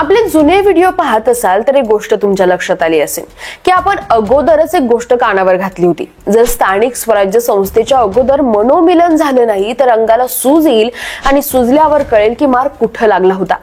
आपले जुने व्हिडिओ पाहत असाल तर एक गोष्ट तुमच्या लक्षात आली असेल की आपण अगोदरच एक गोष्ट कानावर घातली होती. जर स्थानिक स्वराज्य संस्थेच्या अगोदर मनोमिलन झालं नाही तर अंगाला सूज येईल आणि सुजल्यावर कळेल की मार कुठं लागला होता.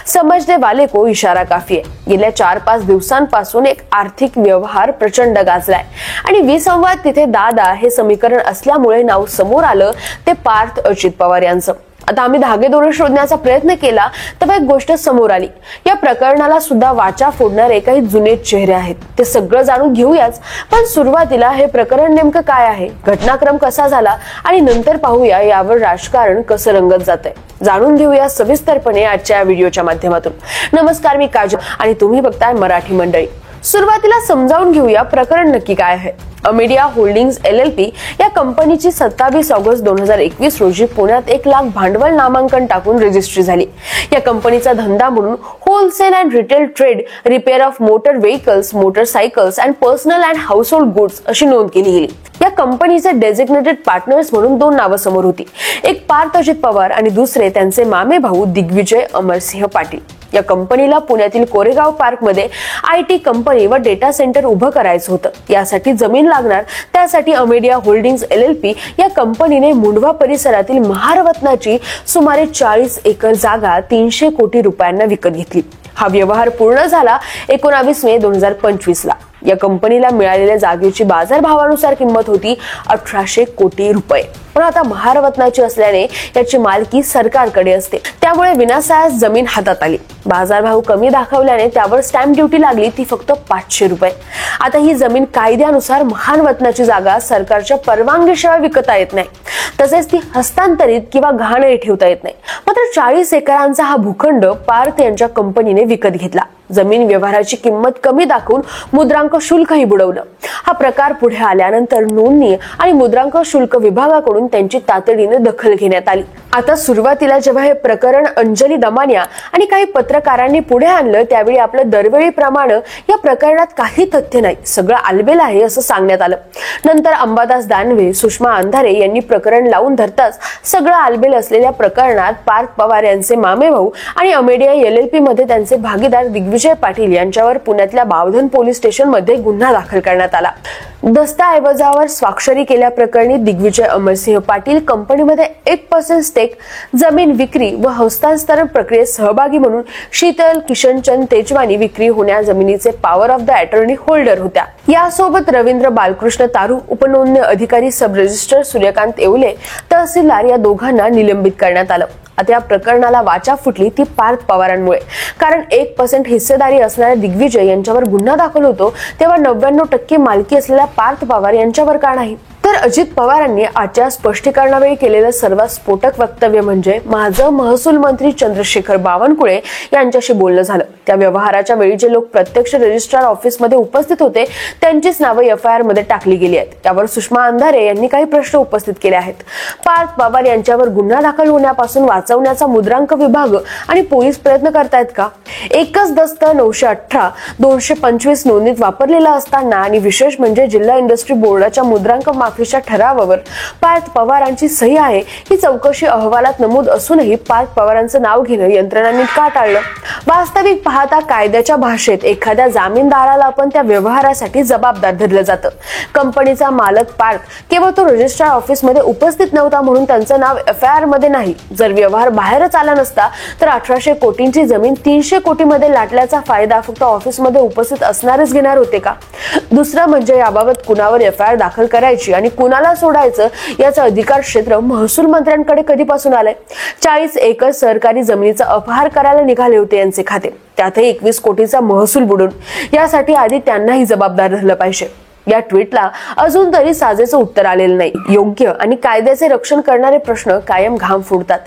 समजने वाले को इशारा काफी आहे. गेल्या 4-5 दिवसांपासून एक आर्थिक व्यवहार प्रचंड गाजलाय आणि विसंवाद तिथे दादा हे समीकरण असल्यामुळे नाव समोर आलं ते पार्थ अजित पवार यांचं. आता आम्ही धागेदोरे शोधण्याचा प्रयत्न केला तेव्हा एक गोष्ट समोर आली. या प्रकरणाला सुद्धा वाचा फोडणारे काही जुने चेहरे आहेत. ते सगळं जाणून घेऊयाच, पण सुरुवातीला हे प्रकरण नेमकं काय आहे, घटनाक्रम कसा झाला आणि नंतर पाहूया यावर राजकारण कसं रंगत जातंय. जाणून घेऊया सविस्तरपणे आजच्या या व्हिडिओच्या माध्यमातून. नमस्कार, मी काजल आणि तुम्ही बघताय मराठी मंडळी. सुरुवातीला समजावून घेऊया प्रकरण नक्की काय आहे. अमेडिया होल्डिंग्स LLP या कंपनीची 27 ऑगस्ट 2021 रोजी पुण्यात 1 लाख भांडवल नामांकन टाकून रजिस्ट्री झाली. या कंपनीचा धंदा म्हणून wholesale and retail trade, repair of motor vehicles, motorcycles and personal and household goods अशी नोंद केली गेली. या कंपनीचे डेझिग्नेटेड पार्टनर्स म्हणून 2 नावं समोर होती. एक पार्थ अजित पवार आणि दुसरे त्यांचे मामे भाऊ दिग्विजय अमरसिंह पाटील. या कंपनीला पुण्यातील कोरेगाव पार्क मध्ये IT कंपनी व डेटा सेंटर उभं करायचं होतं. यासाठी जमीन लागणार. त्यासाठी अमेडिया होल्डिंग्स LLP या कंपनीने मुंढवा परिसरातील महारवतनाची सुमारे 40 एकर जागा 300 कोटी रुपयांना विकत घेतली. हा व्यवहार पूर्ण झाला 19 मे 2025 ला. या कंपनीला मिळालेल्या जागेची बाजारभावानुसार किंमत होती 1800 कोटी रुपये. पण आता महारवतनाची असल्याने याची मालकी सरकारकडे असते, त्यामुळे विनासायास जमीन हातात आली. बाजारभाव कमी दाखवल्याने त्यावर स्टॅम्प ड्युटी लागली, ती फक्त 500 रुपये. आता ही जमीन कायद्यानुसार महारवतनाची जागा सरकारच्या परवानगीशिवाय विकता येत नाही, तसेच ती हस्तांतरित किंवा गहाणही ठेवता येत नाही. मात्र 40 एकरांचा हा भूखंड पार्थ यांच्या कंपनीने विकत घेतला. जमीन व्यवहाराची किंमत कमी दाखवून मुद्रांक शुल्कही बुडवलं. हा प्रकार पुढे आल्यानंतर नोंदणी आणि मुद्रांक शुल्क विभागाकडून त्यांची तातडीने दखल घेण्यात आली. आता सुरुवातीला जेव्हा हे प्रकरण अंजली दमानिया आणि काही पत्रकारांनी पुढे आणलं त्यावेळी आपलं दरवेळीप्रमाणे या प्रकरणात काही तथ्य नाही, सगळं आलबेल आहे असं सांगण्यात आलं. नंतर अंबादास दानवे, सुषमा अंधारे यांनी प्रकरण लावून धरताच सगळं आलबेल असलेल्या प्रकरणात पार्थ पवार यांचे मामे भाऊ आणि अमेडिया LLP मध्ये त्यांचे भागीदार दिग्विजय पाटील यांच्यावर पुण्यातल्या बावधन पोलीस स्टेशन मध्ये गुन्हा दाखल करण्यात आला. दस्तऐवजावर स्वाक्षरी केल्याप्रकरणी दिग्विजय अमरसिंह पाटील कंपनीमध्ये 1% स्टेक, जमीन विक्री व हस्तांतरण प्रक्रियेत सहभागी म्हणून शीतल किशनचंद तेजवानी विक्री होण्या जमिनीचे power of the attorney holder होत्या. यासोबत रवींद्र बालकृष्ण तारू, उपनोंदणी अधिकारी सब रजिस्टर सूर्यकांत येवले, तहसीलदार या दोघांना निलंबित करण्यात आलं. आता या प्रकरणाला वाचा फुटली ती पार्थ पवारांमुळे. कारण 1% हिस्सेदारी असणाऱ्या दिग्विजय यांच्यावर गुन्हा दाखल होतो तेव्हा 99% मालकी असलेल्या पार्थ पवार यांच्यावर का नाही? तर अजित पवारांनी आजच्या स्पष्टीकरणावेळी केलेलं सर्वात स्फोटक वक्तव्य म्हणजे माझं महसूल मंत्री चंद्रशेखर बावनकुळे यांच्याशी बोलणं झालं. त्या व्यवहाराच्या वेळी जे लोक प्रत्यक्ष रजिस्ट्रार ऑफिसमध्ये उपस्थित होते त्यांचीच नावं FIR मध्ये टाकली गेली आहेत. त्यावर सुषमा अंधारे यांनी काही प्रश्न उपस्थित केले आहेत. पार्थ पवार यांच्यावर गुन्हा दाखल होण्यापासून वाचवण्याचा मुद्रांक विभाग आणि पोलीस प्रयत्न करतायत का? एकच दस्त 918 225 नोंदणीत वापरलेला असताना आणि विशेष म्हणजे जिल्हा इंडस्ट्री बोर्डाच्या मुद्रांक माफीच्या ठरावावर पार्थ पवारांची सही आहे. ही चौकशी अहवालात नमूद असूनही पार्थ पवारांचं नाव घेणं यंत्रणांनी का टाळलं? वास्तविक पाहता कायद्याच्या भाषेत एखाद्या जामीनदाराला आपण त्या व्यवहारासाठी जबाबदार धरलं जातं. कंपनीचा मालक पार्थ केवळ तो रजिस्ट्रार ऑफिसमध्ये उपस्थित नव्हता म्हणून त्यांचं नाव FIR मध्ये नाही. जर व्यवहार बाहेरच आला नसता तर 1800 कोटींची जमीन 300 कोटीमध्ये लाटल्याचा फायदा फक्त ऑफिसमध्ये उपस्थित असणारच घेणार होते का? दुसरं म्हणजे याबाबत कुणावर FIR दाखल करायची आणि कुणाला सोडायचं याचं अधिकार क्षेत्र महसूल मंत्र्यांकडे कधीपासून आलंय? 40 एकर सरकारी जमिनीचा अपहार करायला निघाले होते यांचे खाते, त्यातही 21 कोटीचा महसूल बुडून. यासाठी आधी त्यांनाही जबाबदार धरलं पाहिजे. या ट्विटला अजून तरी साजेचं उत्तर आलेलं नाही. योग्य आणि कायद्याचे रक्षण करणारे प्रश्न कायम घाम फोडतात.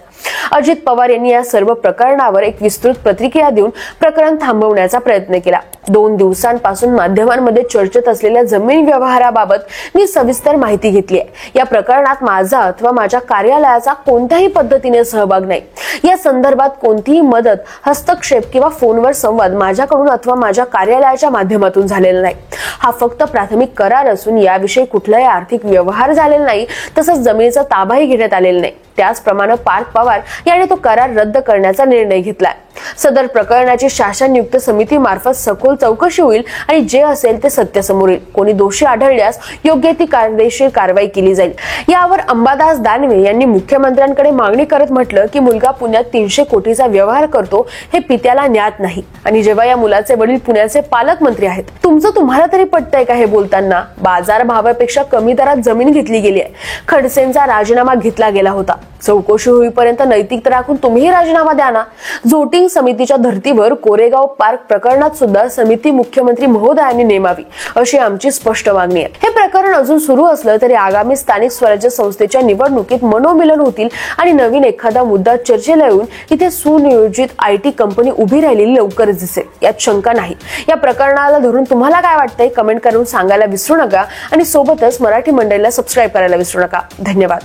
अजित पवार यांनी या सर्व प्रकरणावर एक विस्तृत प्रतिक्रिया देऊन प्रकरण थांबवण्याचा प्रयत्न केला. 2 दिवसांपासून माध्यमांमध्ये चर्चेत असलेल्या जमीन व्यवहाराबाबत मी सविस्तर माहिती घेतली आहे. या प्रकरणात माझा अथवा माझ्या कार्यालयाचा कोणत्याही पद्धतीने सहभाग नाही. या संदर्भात कोणतीही मदत, हस्तक्षेप किंवा फोनवर संवाद माझ्याकडून अथवा माझ्या कार्यालयाच्या माध्यमातून झालेला नाही. हा फक्त प्राथमिक करार असून याविषयी कुठलाही आर्थिक व्यवहार झालेला नाही, तसंच जमिनीचा ताबाही घेण्यात आलेला नाही. त्याचप्रमाणे पार्थ पवार यांनी तो करार रद्द करण्याचा निर्णय घेतलाय. सदर प्रकरणाची शासननियुक्त समिती मार्फत सखोल चौकशी होईल आणि जे असेल ते सत्य समोर येईल. कोणी दोषी आढळल्यास योग्य ती कायदेशीर कारवाई केली जाईल. यावर अंबादास दानवे यांनी मुख्यमंत्र्यांकडे मागणी करत म्हटलं की मुलगा पुण्यात 300 कोटीचा व्यवहार करतो हे पित्याला ज्ञात नाही आणि जेव्हा या मुलाचे वडील पुण्याचे पालकमंत्री आहेत. तुमचं तुम्हाला तरी पटतंय का हे बोलताना? बाजार भावापेक्षा कमी दरात जमीन घेतली गेली आहे. खडसेंचा राजीनामा घेतला गेला होता. चौकशी होईपर्यंत नैतिकता राखून तुम्हीही राजीनामा द्या ना. झोटिंग समितीच्या धर्तीवर कोरेगाव पार्क प्रकरणात सुद्धा समिती मुख्यमंत्री महोदयांनी नेमावी अशी आमची स्पष्ट मागणी आहे. हे प्रकरण अजून सुरू असलं तरी आगामी स्थानिक स्वराज्य संस्थेच्या निवडणुकीत मनोमिलन होतील आणि नवीन एखादा मुद्दा चर्चेला येऊन इथे सुनियोजित IT कंपनी उभी राहिलेली लवकरच दिसेल, यात शंका नाही. या प्रकरणाला धरून तुम्हाला काय वाटतंय कमेंट करून सांगायला विसरू नका आणि सोबतच मराठी मंडळीला सबस्क्राईब करायला विसरू नका. धन्यवाद.